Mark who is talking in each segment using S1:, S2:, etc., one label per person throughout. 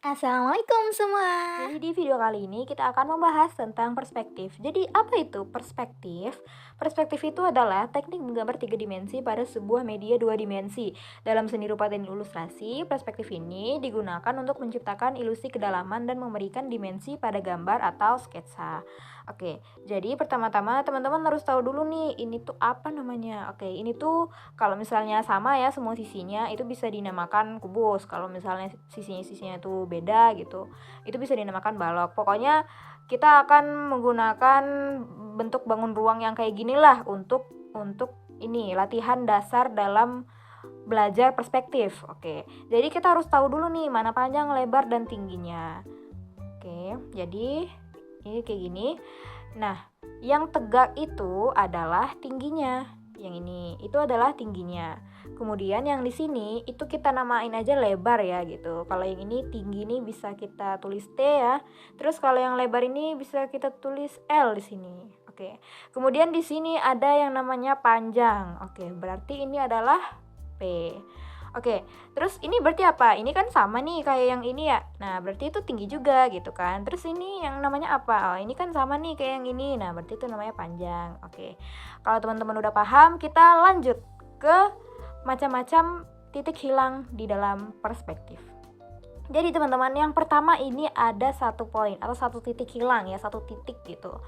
S1: Assalamualaikum semua.
S2: Jadi di video kali ini kita akan membahas tentang perspektif. Jadi apa itu perspektif? Perspektif itu adalah teknik menggambar 3 dimensi pada sebuah media 2 dimensi. Dalam seni rupa dan ilustrasi, perspektif ini digunakan untuk menciptakan ilusi kedalaman dan memberikan dimensi pada gambar atau sketsa. Oke, jadi pertama-tama teman-teman harus tahu dulu nih, ini tuh apa namanya. Oke, ini tuh kalau misalnya sama ya semua sisinya itu bisa dinamakan kubus. Kalau misalnya sisinya tuh beda gitu, itu bisa dinamakan balok. Pokoknya kita akan menggunakan bentuk bangun ruang yang kayak gini lah untuk ini latihan dasar dalam belajar perspektif. Oke, jadi kita harus tahu dulu nih mana panjang, lebar, dan tingginya. Oke, jadi ini kayak gini. Nah, yang tegak itu adalah tingginya. Yang ini itu adalah tingginya. Kemudian yang di sini itu kita namain aja lebar ya gitu. Kalau yang ini tinggi nih bisa kita tulis T ya. Terus kalau yang lebar ini bisa kita tulis L di sini. Oke. Kemudian di sini ada yang namanya panjang. Oke, berarti ini adalah P. Oke, terus ini berarti apa? Ini kan sama nih kayak yang ini ya. Nah, berarti itu tinggi juga gitu kan. Terus ini yang namanya apa? Oh, ini kan sama nih kayak yang ini. Nah, berarti itu namanya panjang. Oke. Kalau teman-teman udah paham, kita lanjut ke macam-macam titik hilang di dalam perspektif. Jadi teman-teman, yang pertama ini ada satu poin atau satu titik hilang ya, satu titik gitu.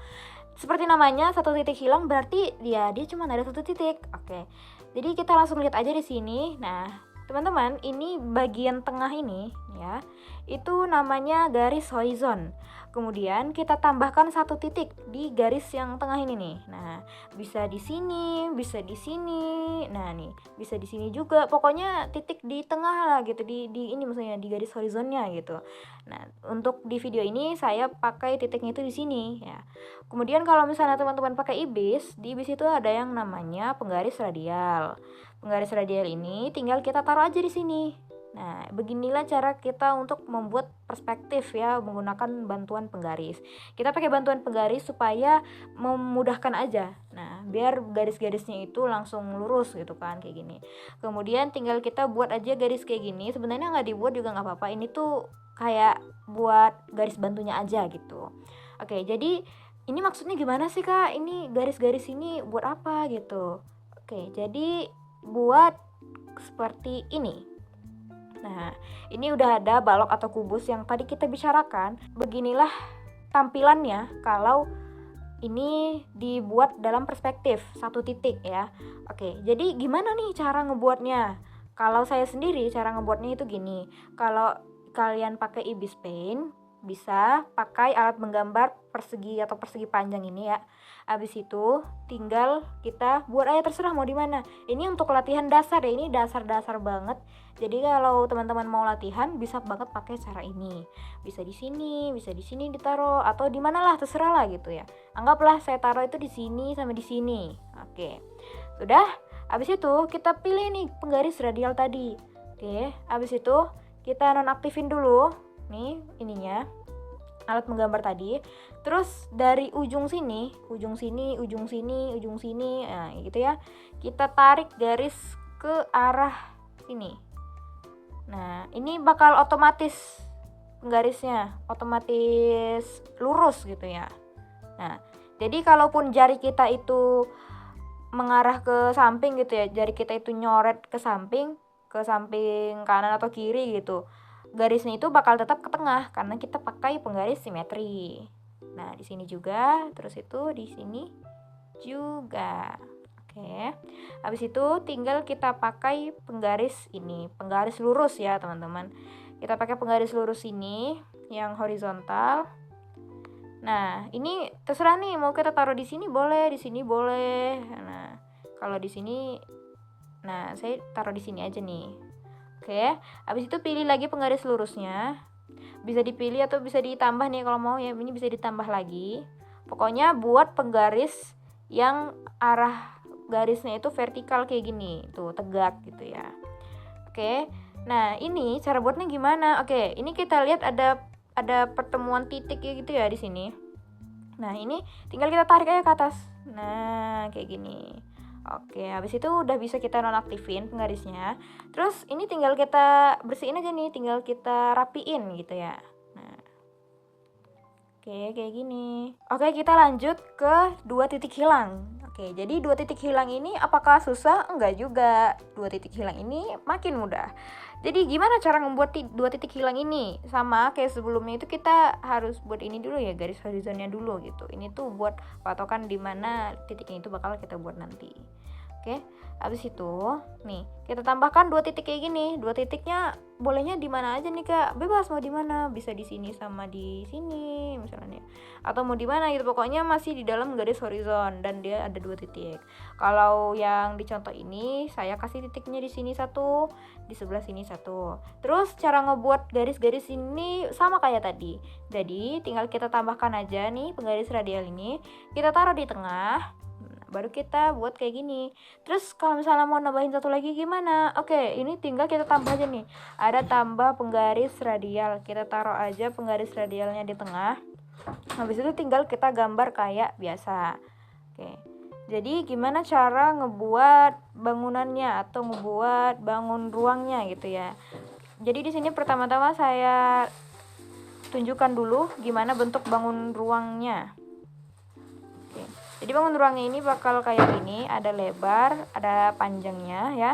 S2: Seperti namanya, satu titik hilang berarti dia cuma ada satu titik. Oke. Jadi kita langsung lihat aja di sini. Nah, teman-teman, ini bagian tengah ini ya, itu namanya garis horizon. Kemudian kita tambahkan satu titik di garis yang tengah ini nih. Nah, bisa di sini, bisa di sini. Nah, nih, bisa di sini juga. Pokoknya titik di tengah lah gitu, di ini maksudnya di garis horizonnya gitu. Nah, untuk di video ini saya pakai titiknya itu di sini ya. Kemudian kalau misalnya teman-teman pakai ibis, di ibis itu ada yang namanya penggaris radial. Penggaris radial ini tinggal kita taruh aja di sini. Nah, beginilah cara kita untuk membuat perspektif ya, menggunakan bantuan penggaris. Kita pakai bantuan penggaris supaya memudahkan aja. Nah, biar garis-garisnya itu langsung lurus gitu kan, kayak gini. Kemudian tinggal kita buat aja garis kayak gini. Sebenarnya nggak dibuat juga nggak apa-apa. Ini tuh kayak buat garis bantunya aja gitu. Oke, jadi ini maksudnya gimana sih Kak? Ini garis-garis ini buat apa gitu? Oke, jadi buat seperti ini. Nah, ini udah ada balok atau kubus yang tadi kita bicarakan. Beginilah tampilannya kalau ini dibuat dalam perspektif satu titik ya. Oke, jadi gimana nih cara ngebuatnya? Kalau saya sendiri cara ngebuatnya itu gini. Kalau kalian pakai ibis paint, bisa pakai alat menggambar persegi atau persegi panjang ini ya. Habis itu tinggal kita buat aja terserah mau di mana. Ini untuk latihan dasar ya, ini dasar-dasar banget. Jadi kalau teman-teman mau latihan bisa banget pakai cara ini. Bisa di sini ditaruh atau di mana lah terserah lah gitu ya. Anggaplah saya taruh itu di sini sama di sini. Oke. Sudah? Habis itu kita pilih nih penggaris radial tadi. Oke, habis itu kita nonaktifin dulu nih ininya, alat menggambar tadi. Terus dari ujung sini, nah gitu ya. Kita tarik garis ke arah sini. Nah, ini bakal otomatis penggarisnya otomatis lurus gitu ya. Nah, jadi kalaupun jari kita itu mengarah ke samping gitu ya, jari kita itu nyoret ke samping kanan atau kiri gitu, garisnya itu bakal tetap ke tengah karena kita pakai penggaris simetri. Nah, di sini juga, terus itu di sini juga. Oke. Habis itu tinggal kita pakai penggaris ini, penggaris lurus ya, teman-teman. Kita pakai penggaris lurus ini yang horizontal. Nah, ini terserah nih mau kita taruh di sini boleh, di sini boleh. Nah, kalau di sini, nah saya taruh di sini aja nih. Oke, habis itu pilih lagi penggaris lurusnya. Bisa dipilih atau bisa ditambah nih kalau mau ya, ini bisa ditambah lagi. Pokoknya buat penggaris yang arah garisnya itu vertikal kayak gini, tuh tegak gitu ya. Oke, nah ini cara buatnya gimana? Oke, ini kita lihat ada pertemuan titik gitu ya di sini. Nah, ini tinggal kita tarik aja ke atas. Nah, kayak gini. Oke, habis itu udah bisa kita nonaktifin penggarisnya. Terus ini tinggal kita bersihin aja nih, tinggal kita rapiin gitu ya. Nah, oke, kayak gini. Oke, kita lanjut ke 2 titik hilang. Oke, jadi 2 titik hilang ini apakah susah? Enggak juga. 2 titik hilang ini makin mudah. Jadi gimana cara membuat 2 titik hilang ini? Sama kayak sebelumnya itu kita harus buat ini dulu ya, garis horizonnya dulu gitu. Ini tuh buat patokan di mana titiknya itu bakal kita buat nanti. Oke, habis itu nih kita tambahkan 2 titik kayak gini. 2 titiknya bolehnya di mana aja nih Kak? Bebas mau di mana, bisa di sini sama di sini misalnya. Atau mau di mana gitu, pokoknya masih di dalam garis horizon dan dia ada 2 titik. Kalau yang di contoh ini saya kasih titiknya di sini satu, di sebelah sini satu. Terus cara ngebuat garis-garis ini sama kayak tadi. Jadi tinggal kita tambahkan aja nih penggaris radial ini, kita taruh di tengah. Baru kita buat kayak gini. Terus kalau misalnya mau nambahin satu lagi gimana? Oke, ini tinggal kita tambah aja nih. Ada tambah penggaris radial. Kita taruh aja penggaris radialnya di tengah. Habis itu tinggal kita gambar kayak biasa. Oke. Jadi gimana cara ngebuat bangunannya atau ngebuat bangun ruangnya gitu ya. Jadi di sini pertama-tama saya tunjukkan dulu gimana bentuk bangun ruangnya. Jadi bangun ruangnya ini bakal kayak gini, ada lebar, ada panjangnya ya.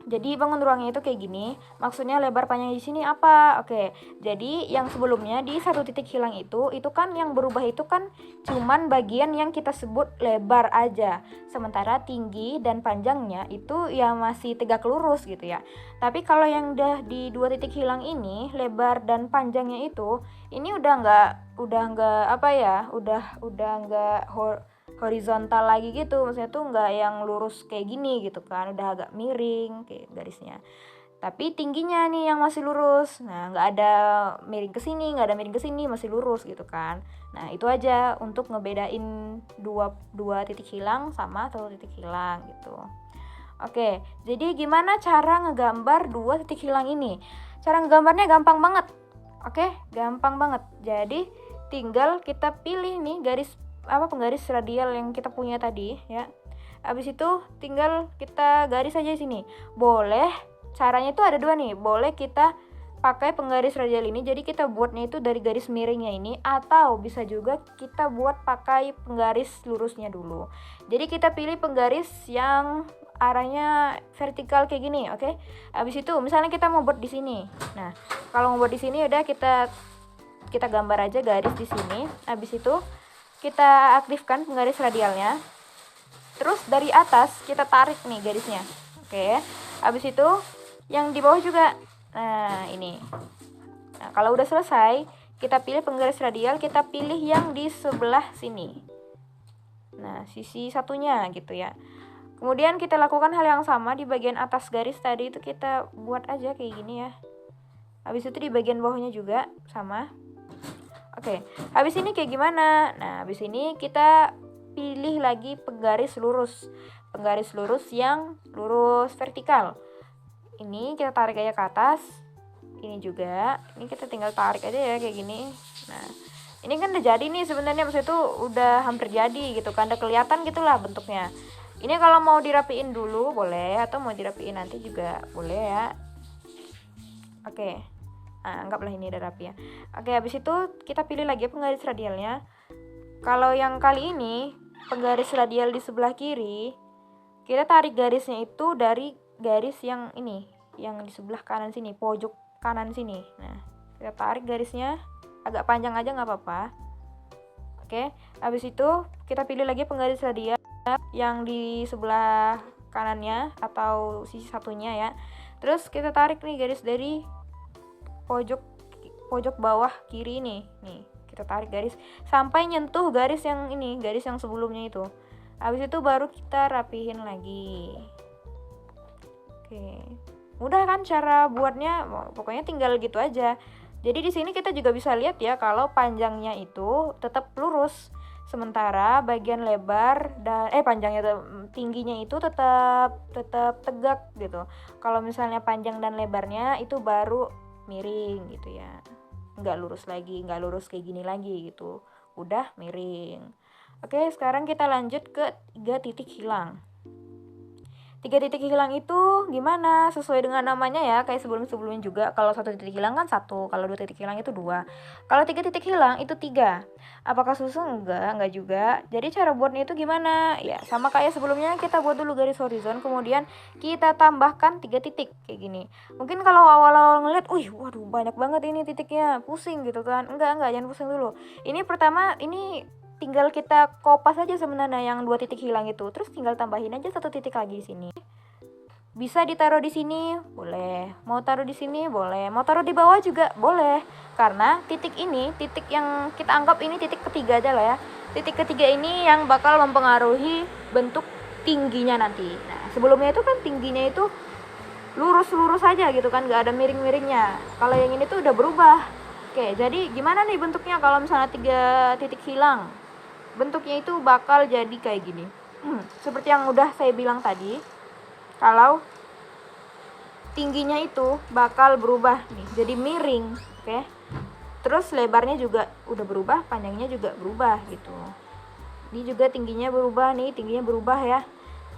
S2: Jadi bangun ruangnya itu kayak gini, maksudnya lebar panjang di sini apa? Oke, jadi yang sebelumnya di 1 titik hilang itu kan yang berubah itu kan cuman bagian yang kita sebut lebar aja. Sementara tinggi dan panjangnya itu ya masih tegak lurus gitu ya. Tapi kalau yang udah di 2 titik hilang ini, lebar dan panjangnya itu, ini udah nggak apa ya, udah nggak horizontal lagi gitu, maksudnya tuh nggak yang lurus kayak gini gitu kan, udah agak miring kayak garisnya, tapi tingginya nih yang masih lurus. Nah, nggak ada miring ke sini, nggak ada miring ke sini, masih lurus gitu kan. Nah, itu aja untuk ngebedain dua titik hilang sama 1 titik hilang gitu. Oke, jadi gimana cara ngegambar 2 titik hilang ini? Cara ngegambarnya gampang banget. Oke, gampang banget. Jadi tinggal kita pilih nih penggaris radial yang kita punya tadi ya. Habis itu tinggal kita garis aja di sini. Boleh, caranya itu ada 2 nih. Boleh kita pakai penggaris radial ini, jadi kita buatnya itu dari garis miringnya ini, atau bisa juga kita buat pakai penggaris lurusnya dulu. Jadi kita pilih penggaris yang arahnya vertikal kayak gini, oke? Habis itu misalnya kita mau buat di sini. Nah, kalau mau buat di sini udah kita gambar aja garis di sini. Habis itu kita aktifkan penggaris radialnya. Terus dari atas kita tarik nih garisnya. Oke. Habis itu yang di bawah juga. Nah, ini. Nah, kalau udah selesai, kita pilih penggaris radial, kita pilih yang di sebelah sini. Nah, sisi satunya gitu ya. Kemudian kita lakukan hal yang sama di bagian atas garis tadi itu, kita buat aja kayak gini ya. Habis itu di bagian bawahnya juga sama. Oke, habis ini kayak gimana? Nah, habis ini kita pilih lagi penggaris lurus. Penggaris lurus yang lurus vertikal. Ini kita tarik aja ke atas. Ini juga. Ini kita tinggal tarik aja ya kayak gini. Nah, ini kan udah jadi nih sebenarnya, maksudnya itu udah hampir jadi gitu kan. Udah kelihatan gitulah bentuknya. Ini kalau mau dirapiin dulu boleh, atau mau dirapiin nanti juga boleh ya. Oke. Nah, anggaplah ini udah rapi ya. Oke, habis itu kita pilih lagi penggaris radialnya. Kalau yang kali ini penggaris radial di sebelah kiri, kita tarik garisnya itu dari garis yang ini, yang di sebelah kanan sini, pojok kanan sini. Nah, kita tarik garisnya agak panjang aja nggak apa-apa. Oke, habis itu kita pilih lagi penggaris radial yang di sebelah kanannya atau sisi satunya ya. Terus kita tarik nih garis dari pojok bawah kiri nih kita tarik garis sampai nyentuh garis yang ini, garis yang sebelumnya itu. Habis itu baru kita rapihin lagi. Oke, mudah kan cara buatnya? Pokoknya tinggal gitu aja. Jadi di sini kita juga bisa lihat ya kalau panjangnya itu tetap lurus, sementara bagian lebar dan panjangnya tingginya itu tetap tegak gitu. Kalau misalnya panjang dan lebarnya itu baru miring gitu ya, nggak lurus kayak gini lagi gitu, udah miring. Oke, sekarang kita lanjut ke 3 titik hilang. 3 titik hilang itu gimana? Sesuai dengan namanya ya, kayak sebelum-sebelumnya juga. Kalau 1 titik hilang kan 1, kalau 2 titik hilang itu 2. Kalau 3 titik hilang itu 3. Apakah susah? Enggak juga. Jadi cara buatnya itu gimana? Ya, sama kayak sebelumnya, kita buat dulu garis horizon, kemudian kita tambahkan 3 titik kayak gini. Mungkin kalau awal-awal ngeliat, waduh banyak banget ini titiknya, pusing gitu kan. Enggak, jangan pusing dulu. Ini pertama, ini tinggal kita kopas aja sebenarnya yang 2 titik hilang itu, terus tinggal tambahin aja 1 titik lagi di sini. Bisa ditaruh di sini, boleh. Mau taruh di sini, boleh. Mau taruh di bawah juga boleh. Karena titik ini, titik yang kita anggap ini titik ketiga aja lah ya. Titik ketiga ini yang bakal mempengaruhi bentuk tingginya nanti. Nah, sebelumnya itu kan tingginya itu lurus-lurus aja gitu kan, gak ada miring-miringnya. Kalau yang ini tuh udah berubah. Oke, jadi gimana nih bentuknya kalau misalnya 3 titik hilang? Bentuknya itu bakal jadi kayak gini. Seperti yang udah saya bilang tadi, kalau tingginya itu bakal berubah nih, jadi miring, oke. Terus lebarnya juga udah berubah, panjangnya juga berubah gitu. Ini juga tingginya berubah nih, tingginya berubah ya.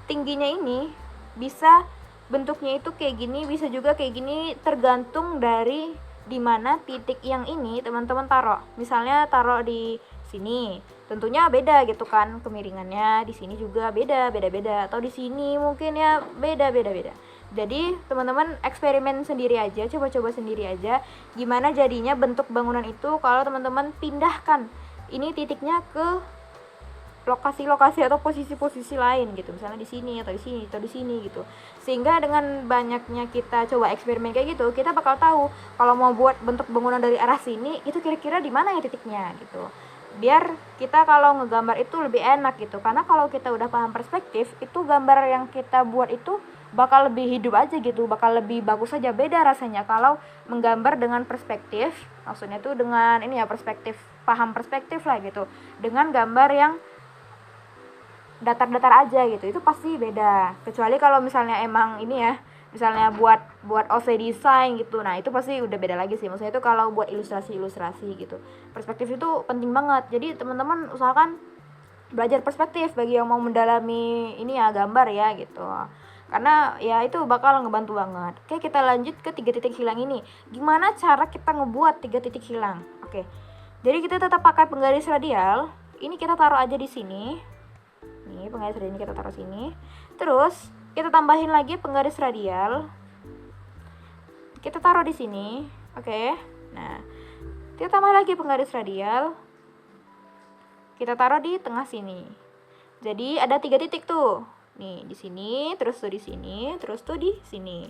S2: Tingginya ini bisa bentuknya itu kayak gini, bisa juga kayak gini, tergantung dari dimana titik yang ini teman-teman taruh. Misalnya taruh di sini, tentunya beda gitu kan kemiringannya. Di sini juga beda, atau di sini mungkin ya beda. Jadi teman-teman eksperimen sendiri aja, coba-coba sendiri aja gimana jadinya bentuk bangunan itu kalau teman-teman pindahkan ini titiknya ke lokasi-lokasi atau posisi-posisi lain gitu, misalnya di sini atau di sini atau di sini gitu. Sehingga dengan banyaknya kita coba eksperimen kayak gitu, kita bakal tahu kalau mau buat bentuk bangunan dari arah sini itu kira-kira di mana ya titiknya gitu. Biar kita kalau ngegambar itu lebih enak gitu. Karena kalau kita udah paham perspektif, itu gambar yang kita buat itu bakal lebih hidup aja gitu, bakal lebih bagus aja. Beda rasanya kalau menggambar dengan perspektif, maksudnya tuh dengan ini ya, perspektif, paham perspektif lah gitu, dengan gambar yang datar-datar aja gitu, itu pasti beda. Kecuali kalau misalnya emang ini ya, misalnya buat OC design gitu, nah itu pasti udah beda lagi sih. Maksudnya itu kalau buat ilustrasi gitu, perspektif itu penting banget. Jadi teman-teman usahakan belajar perspektif bagi yang mau mendalami ini ya, gambar ya gitu, karena ya itu bakal ngebantu banget. Oke, kita lanjut ke 3 titik hilang ini. Gimana cara kita ngebuat 3 titik hilang? Oke, jadi kita tetap pakai penggaris radial. Ini kita taruh aja di sini. Nih, penggaris radial ini kita taruh sini. Terus kita tambahin lagi penggaris radial. Kita taruh di sini. Oke. Nah, kita tambah lagi penggaris radial. Kita taruh di tengah sini. Jadi ada 3 titik tuh. Nih, di sini, terus tuh di sini, terus tuh di sini.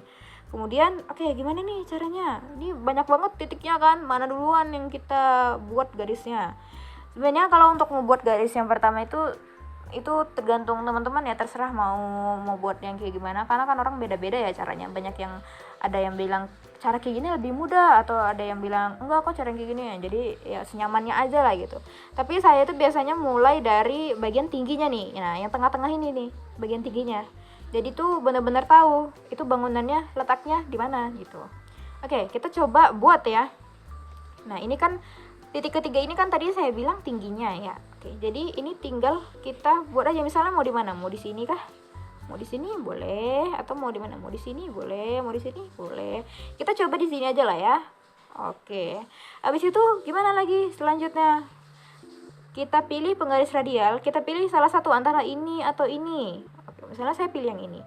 S2: Kemudian, oke, gimana nih caranya? Ini banyak banget titiknya kan. Mana duluan yang kita buat garisnya? Sebenarnya kalau untuk membuat garis yang pertama itu tergantung teman-teman ya, terserah mau buat yang kayak gimana, karena kan orang beda-beda ya caranya. Banyak yang ada yang bilang cara kayak gini lebih mudah, atau ada yang bilang enggak kok cara kayak gini ya. Jadi ya senyamannya aja lah gitu. Tapi saya itu biasanya mulai dari bagian tingginya nih. Nah, yang tengah-tengah ini nih, bagian tingginya. Jadi tuh benar-benar tahu itu bangunannya letaknya di mana gitu. Oke, kita coba buat ya. Nah, ini kan titik ketiga ini kan tadi saya bilang tingginya ya. Oke, jadi ini tinggal kita buat aja, misalnya mau di mana? Mau di sini kah? Mau di sini boleh, atau mau di mana? Mau di sini boleh, mau di sini boleh. Kita coba di sini aja lah ya. Oke. Habis itu gimana lagi selanjutnya? Kita pilih penggaris radial, kita pilih salah satu antara ini atau ini. Oke, misalnya saya pilih yang ini.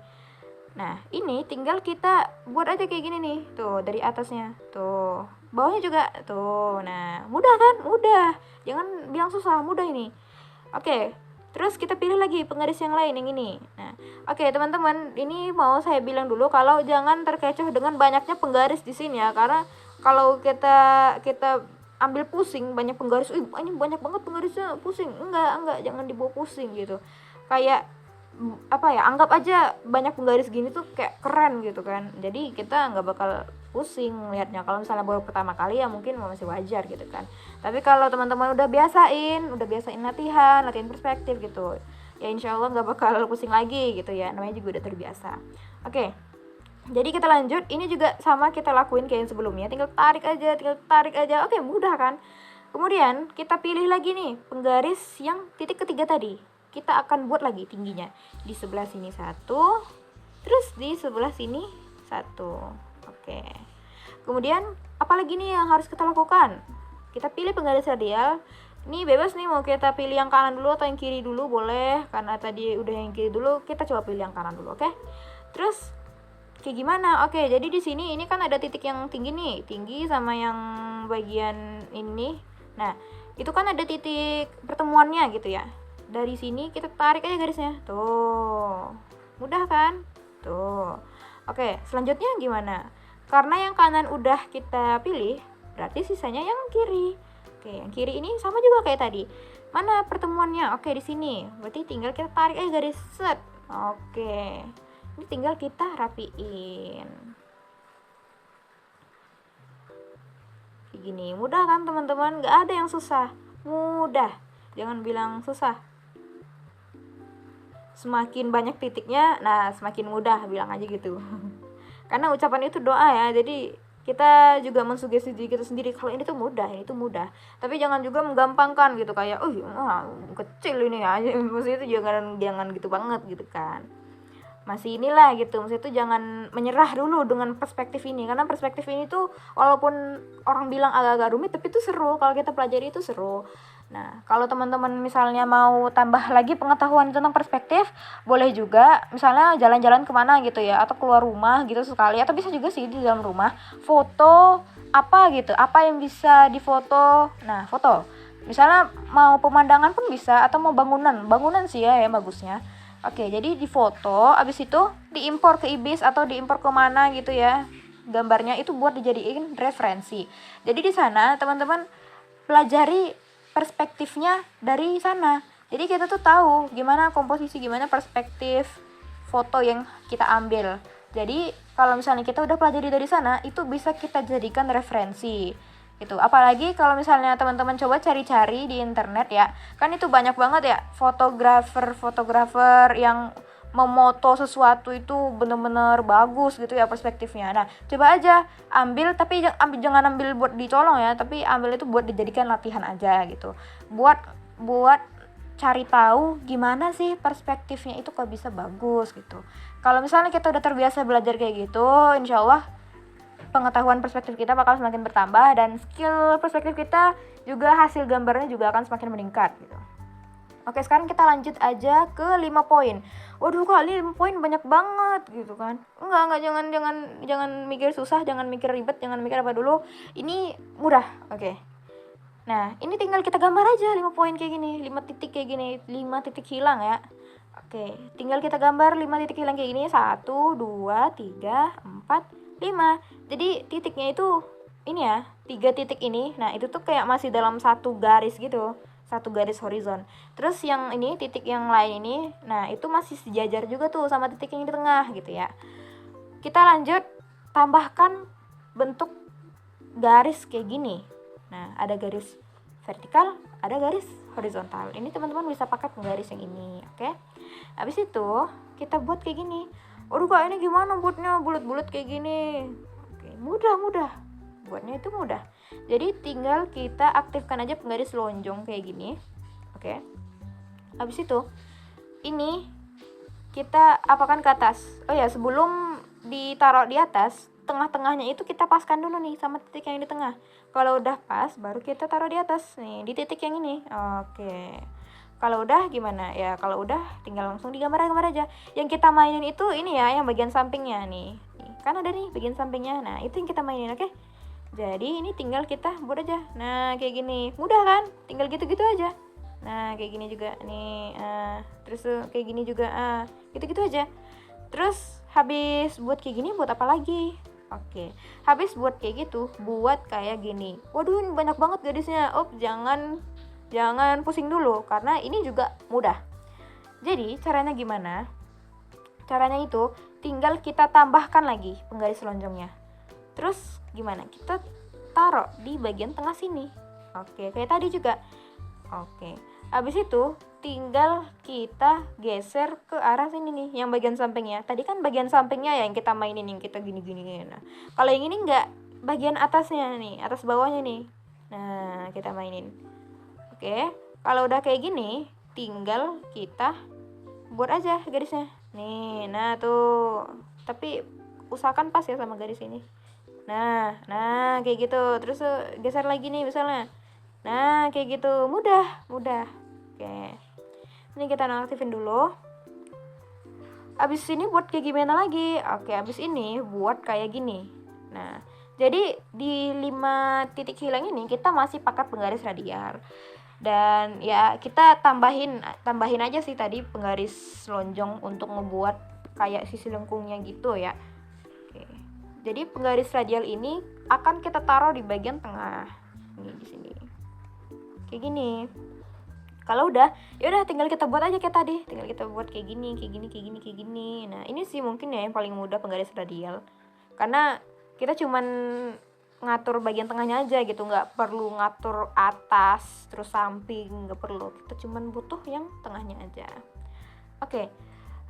S2: Nah, ini tinggal kita buat aja kayak gini nih. Tuh, dari atasnya. Tuh, bawahnya juga. Tuh, nah, mudah kan? Mudah. Jangan bilang susah, mudah ini. Oke, terus kita pilih lagi penggaris yang lain, yang ini. Nah, oke teman-teman, ini mau saya bilang dulu kalau jangan terkecoh dengan banyaknya penggaris di sini ya. Karena kalau kita ambil pusing banyak penggaris, ini banyak banget penggarisnya, pusing. Enggak, jangan dibawa pusing gitu. Kayak apa ya, anggap aja banyak penggaris gini tuh kayak keren gitu kan. Jadi kita nggak bakal pusing lihatnya. Kalau misalnya baru pertama kali ya mungkin masih wajar gitu kan. Tapi kalau teman-teman udah biasain latihan perspektif gitu, ya insya Allah nggak bakal pusing lagi gitu ya, namanya juga udah terbiasa. Oke, jadi kita lanjut. Ini juga sama kita lakuin kayak yang sebelumnya, tinggal tarik aja. Oke, mudah kan. Kemudian kita pilih lagi nih penggaris yang titik ketiga tadi. Kita akan buat lagi tingginya. Di sebelah sini 1, terus di sebelah sini 1. Oke. Kemudian apalagi nih yang harus kita lakukan? Kita pilih penggaris radial. Ini bebas nih, mau kita pilih yang kanan dulu atau yang kiri dulu boleh. Karena tadi udah yang kiri dulu, kita coba pilih yang kanan dulu, oke? Terus kayak gimana? Oke, jadi di sini ini kan ada titik yang tinggi nih, tinggi sama yang bagian ini. Nah, itu kan ada titik pertemuannya gitu ya. Dari sini kita tarik aja garisnya. Tuh. Mudah kan? Tuh. Oke, selanjutnya gimana? Karena yang kanan udah kita pilih, berarti sisanya yang kiri. Oke, yang kiri ini sama juga kayak tadi. Mana pertemuannya? Oke, di sini. Berarti tinggal kita tarik aja garis set. Oke. Ini tinggal kita rapiin. Gini, mudah kan teman-teman? Gak ada yang susah, mudah. Jangan bilang susah. Semakin banyak titiknya, nah semakin mudah, bilang aja gitu. Karena ucapan itu doa ya, jadi kita juga mensugesti diri kita sendiri kalau ini tuh mudah, ini tuh mudah. Tapi jangan juga menggampangkan gitu kayak, kecil ini ya. Maksudnya itu jangan gitu banget gitu kan. Masih inilah gitu, maksudnya itu jangan menyerah dulu dengan perspektif ini, karena perspektif ini tuh walaupun orang bilang agak-agak rumit tapi itu seru, kalau kita pelajari itu seru. Nah, kalau teman-teman misalnya mau tambah lagi pengetahuan tentang perspektif, boleh juga misalnya jalan-jalan kemana gitu ya, atau keluar rumah gitu sekali, atau bisa juga sih di dalam rumah, foto apa gitu, apa yang bisa difoto. Nah, foto misalnya mau pemandangan pun bisa, atau mau bangunan sih ya yang bagusnya. Oke, jadi difoto, abis itu diimpor ke IBIS atau diimpor ke mana gitu ya. Gambarnya itu buat dijadiin referensi. Jadi di sana teman-teman pelajari perspektifnya dari sana. Jadi kita tuh tahu gimana komposisi, gimana perspektif foto yang kita ambil. Jadi kalau misalnya kita udah pelajari dari sana, itu bisa kita jadikan referensi. Itu apalagi kalau misalnya teman-teman coba cari-cari di internet ya, kan itu banyak banget ya fotografer yang memoto sesuatu itu bener-bener bagus gitu ya perspektifnya. Nah, coba aja ambil, tapi jangan ambil buat dicolong ya, tapi ambil itu buat dijadikan latihan aja gitu. Buat cari tahu gimana sih perspektifnya itu kok bisa bagus gitu. Kalau misalnya kita udah terbiasa belajar kayak gitu, insya Allah pengetahuan perspektif kita bakal semakin bertambah, dan skill perspektif kita juga, hasil gambarnya juga akan semakin meningkat gitu. Oke, sekarang kita lanjut aja ke 5 poin. Waduh kak, ini 5 poin banyak banget gitu kan. Enggak, jangan mikir susah, jangan mikir ribet, jangan mikir apa dulu. Ini mudah, oke. Nah, ini tinggal kita gambar aja 5 poin kayak gini, 5 titik kayak gini, 5 titik hilang ya. Oke, tinggal kita gambar 5 titik hilang kayak gini, 1, 2, 3, 4, 5. Jadi titiknya itu ini ya, 3 titik ini. Nah, itu tuh kayak masih dalam satu garis gitu, satu garis horizon. Terus yang ini, titik yang lain ini, nah itu masih sejajar juga tuh sama titik yang di tengah gitu ya. Kita lanjut tambahkan bentuk garis kayak gini. Nah, ada garis vertikal, ada garis horizontal. Ini teman-teman bisa pakai penggaris yang ini, oke? Habis itu kita buat kayak gini. Aduh kak, ini gimana buatnya bulat-bulat kayak gini? Oke, mudah. Buatnya itu mudah. Jadi tinggal kita aktifkan aja penggaris lonjong kayak gini. Oke. Habis itu ini kita apakan ke atas. Oh ya, sebelum ditaruh di atas, tengah-tengahnya itu kita paskan dulu nih sama titik yang di tengah. Kalau udah pas, baru kita taruh di atas nih, di titik yang ini. Oke. Kalau udah gimana? Ya kalau udah tinggal langsung digambar aja. Yang kita mainin itu ini ya, yang bagian sampingnya nih. Kan ada nih bagian sampingnya. Nah, itu yang kita mainin, oke? Jadi ini tinggal kita buat aja. Nah, kayak gini. Mudah kan? Tinggal gitu-gitu aja. Nah, kayak gini juga nih. Terus kayak gini juga. Gitu-gitu aja. Terus habis buat kayak gini, buat apa lagi? Oke. Habis buat kayak gitu, buat kayak gini. Waduh, ini banyak banget garisnya. Jangan pusing dulu, karena ini juga mudah. Jadi caranya gimana? Caranya itu tinggal kita tambahkan lagi penggaris lonjongnya. Terus gimana? Kita taruh di bagian tengah sini. Oke, kayak tadi juga. Oke. Habis itu tinggal kita geser ke arah sini nih, yang bagian sampingnya. Tadi kan bagian sampingnya ya yang kita mainin, yang kita gini-gini. Nah, kalau yang ini enggak, bagian atasnya nih, atas bawahnya nih. Nah, kita mainin. Oke, kalau udah kayak gini, tinggal kita buat aja garisnya. Nih, nah tuh. Tapi usahakan pas ya sama garis ini. Nah, kayak gitu. Terus geser lagi nih misalnya. Nah, kayak gitu. Mudah. Oke. Ini kita nonaktifin dulu. Abis ini buat kayak gimana lagi? Oke, abis ini buat kayak gini. Nah, jadi di 5 titik hilang ini kita masih pakai penggaris radial. Dan ya kita tambahin aja sih tadi penggaris lonjong untuk ngebuat kayak sisi lengkungnya gitu ya. Oke. Jadi penggaris radial ini akan kita taruh di bagian tengah. Ini di sini. Kayak gini. Kalau udah, ya udah tinggal kita buat aja kayak tadi. Tinggal kita buat kayak gini. Nah, ini sih mungkin ya yang paling mudah penggaris radial. Karena kita cuman ngatur bagian tengahnya aja gitu, nggak perlu ngatur atas terus samping, nggak perlu. Kita cuman butuh yang tengahnya aja. Oke.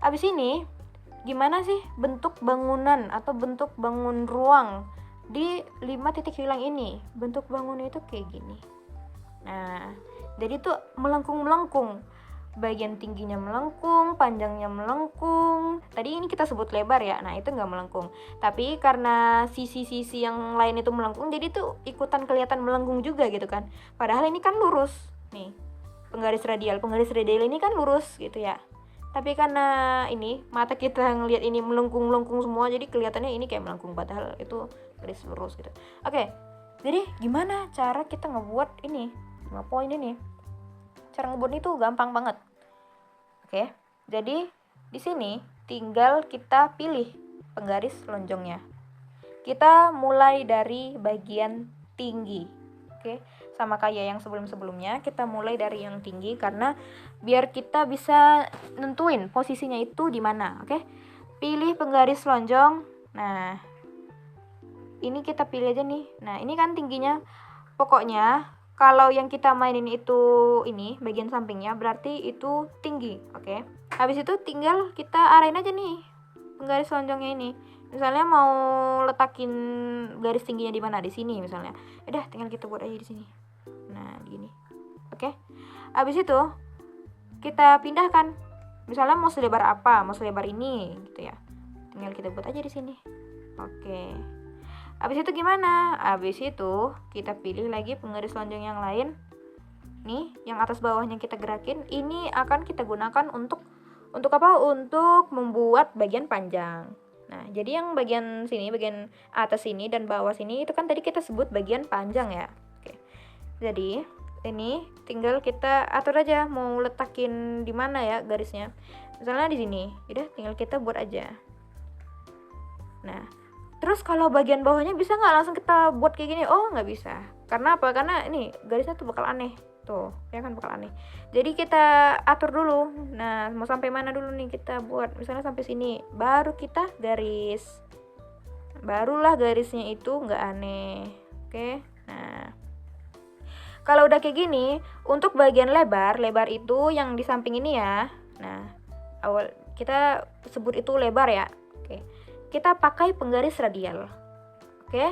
S2: Habis ini gimana sih bentuk bangunan atau bentuk bangun ruang di 5 titik hilang ini? Bentuk bangunnya itu kayak gini. Nah, jadi tuh melengkung. Bagian tingginya melengkung, panjangnya melengkung. Tadi ini kita sebut lebar ya. Nah, itu nggak melengkung. Tapi karena sisi-sisi yang lain itu melengkung, jadi tuh ikutan kelihatan melengkung juga gitu kan. Padahal ini kan lurus. Nih, penggaris radial ini kan lurus gitu ya. Tapi karena ini mata kita ngelihat ini melengkung semua, jadi kelihatannya ini kayak melengkung, padahal itu garis lurus gitu. Oke. Jadi gimana cara kita ngebuat ini? 5 poin ini. Cara ngebuat itu gampang banget. Oke. Jadi di sini tinggal kita pilih penggaris lonjongnya. Kita mulai dari bagian tinggi. Oke. Sama kayak yang sebelum-sebelumnya, kita mulai dari yang tinggi karena biar kita bisa nentuin posisinya itu di mana, oke? Pilih penggaris lonjong. Nah, ini kita pilih aja nih. Nah, ini kan tingginya. Pokoknya kalau yang kita mainin itu ini bagian sampingnya, berarti itu tinggi, oke? Habis itu tinggal kita arahin aja nih penggaris lonjongnya ini. Misalnya mau letakin garis tingginya di mana? Di sini misalnya. Udah, tinggal kita buat aja di sini. Nah, gini. Oke. Habis itu kita pindahkan. Misalnya mau selebar apa? Mau selebar ini gitu ya. Tinggal kita buat aja di sini. Oke. Habis itu gimana? Habis itu kita pilih lagi penggaris lonjong yang lain. Nih, yang atas bawahnya kita gerakin. Ini akan kita gunakan untuk apa? Untuk membuat bagian panjang. Nah, jadi yang bagian sini, bagian atas sini dan bawah sini itu kan tadi kita sebut bagian panjang ya. Oke. Jadi, ini tinggal kita atur aja mau letakin di mana ya garisnya. Misalnya di sini. Udah, tinggal kita buat aja. Nah, terus kalau bagian bawahnya bisa nggak langsung kita buat kayak gini? Oh, nggak bisa. Karena apa? Karena ini garisnya tuh bakal aneh. Tuh, ya kan bakal aneh. Jadi kita atur dulu. Nah, mau sampai mana dulu nih kita buat? Misalnya sampai sini. Baru kita garis. Barulah garisnya itu nggak aneh. Oke. Nah, kalau udah kayak gini, untuk bagian lebar itu yang di samping ini ya. Nah, awal kita sebut itu lebar ya. Oke. Kita pakai penggaris radial. Oke.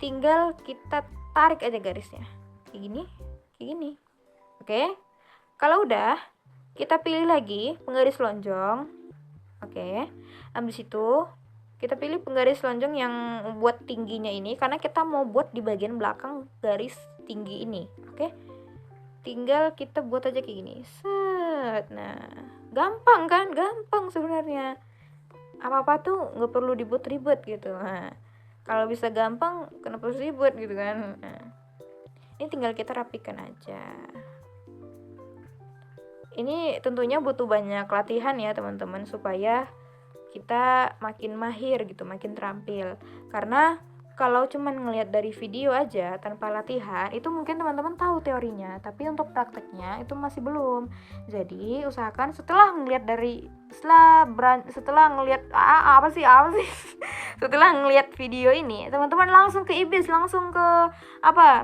S2: Tinggal kita tarik aja garisnya. Kayak gini. Oke. Kalau udah, kita pilih lagi penggaris lonjong. Oke. Habis itu kita pilih penggaris lonjong yang buat tingginya ini karena kita mau buat di bagian belakang garis tinggi ini. Oke. Tinggal kita buat aja kayak gini. Set. Nah, gampang kan? Gampang sebenarnya. Apa-apa tuh nggak perlu dibuat ribet gitu. Nah, kalau bisa gampang, kenapa harus ribet gitu kan? Nah, ini tinggal kita rapikan aja. Ini tentunya butuh banyak latihan ya teman-teman supaya kita makin mahir gitu, makin terampil. Karena kalau cuman ngelihat dari video aja tanpa latihan, itu mungkin teman-teman tahu teorinya, tapi untuk prakteknya itu masih belum. Jadi usahakan setelah ngelihat setelah ngelihat video ini, teman-teman langsung ke IBIS, langsung ke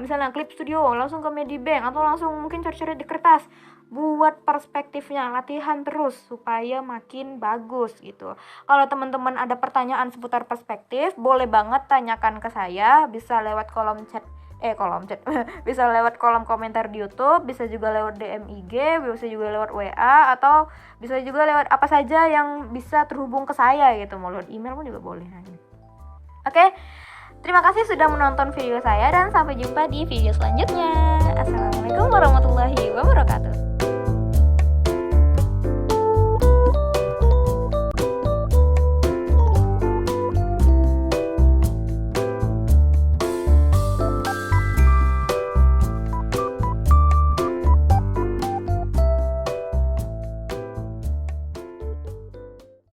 S2: misalnya Clip Studio, langsung ke Medibank, atau langsung mungkin cari-cari di kertas. Buat perspektifnya, latihan terus supaya makin bagus gitu. Kalau teman-teman ada pertanyaan seputar perspektif, boleh banget tanyakan ke saya, bisa lewat kolom chat kolom chat bisa lewat kolom komentar di YouTube, bisa juga lewat DM IG, bisa juga lewat WA, atau bisa juga lewat apa saja yang bisa terhubung ke saya gitu, mau lewat email pun juga boleh. Oke, terima kasih sudah menonton video saya dan sampai jumpa di video selanjutnya. Assalamualaikum warahmatullahi wabarakatuh.